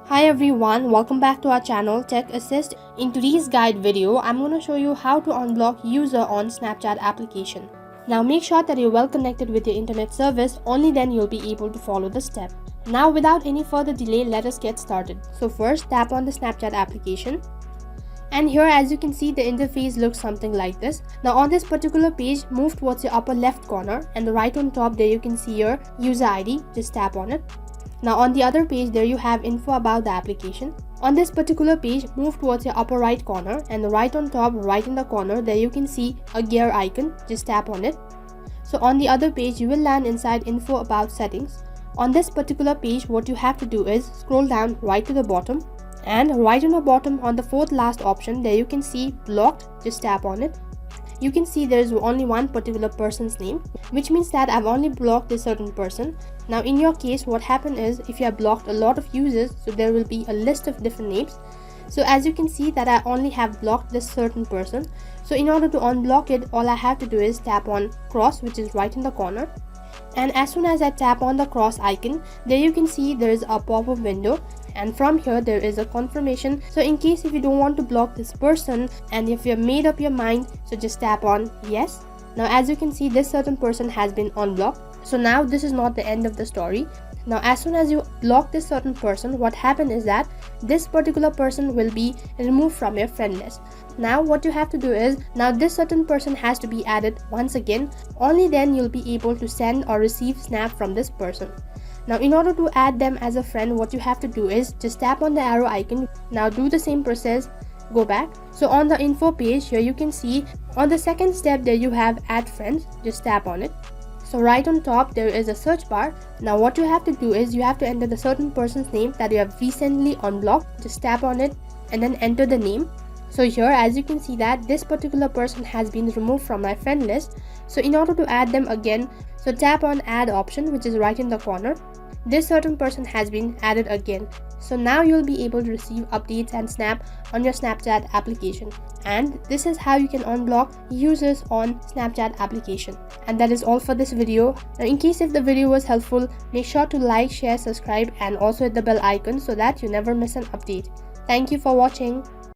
Hi everyone, welcome back to our channel Tech Assist. In today's guide video, I'm going to show you how to unblock user on Snapchat application. Now make sure that you're well connected with your internet service, only then you'll be able to follow the step. Now without any further delay, let us get started. So first tap on the Snapchat application. And here as you can see the interface looks something like this. Now on this particular page, move towards your upper left corner and the right on top there you can see your user ID. Just tap on it. Now on the other page there you have info about the application. On this particular page, move towards your upper right corner and the right on top, right in the corner there you can see a gear icon. Just tap on it. So on the other page you will land inside info about settings. On this particular page what you have to do is scroll down right to the bottom. And right on the bottom on the fourth last option there you can see blocked. Just tap on it. You can see there is only one particular person's name, which means that I've only blocked this certain person. Now in your case what happened is if you have blocked a lot of users, so there will be a list of different names. So as you can see that I only have blocked this certain person. So in order to unblock it, all I have to do is tap on cross, which is right in the corner. And as soon as I tap on the cross icon, there you can see there is a pop-up window. And from here there is a confirmation. So in case if you don't want to block this person and if you have made up your mind, so just tap on yes. Now as you can see this certain person has been unblocked. So now this is not the end of the story. Now as soon as you block this certain person, what happened is that this particular person will be removed from your friend list. Now what you have to do is, now this certain person has to be added once again. Only then you'll be able to send or receive snap from this person. Now in order to add them as a friend, what you have to do is just tap on the arrow icon. Now do the same process, go back. So on the info page here you can see on the second step there you have add friends. Just tap on it. So right on top there is a search bar. Now what you have to do is you have to enter the certain person's name that you have recently unblocked. Just tap on it and then enter the name. So here as you can see that this particular person has been removed from my friend list. So in order to add them again, so tap on add option, which is right in the corner. This certain person has been added again. So now you'll be able to receive updates and snap on your Snapchat application. And this is how you can unblock users on Snapchat application. And that is all for this video. Now in case if the video was helpful, make sure to like, share, subscribe and also hit the bell icon so that you never miss an update. Thank you for watching.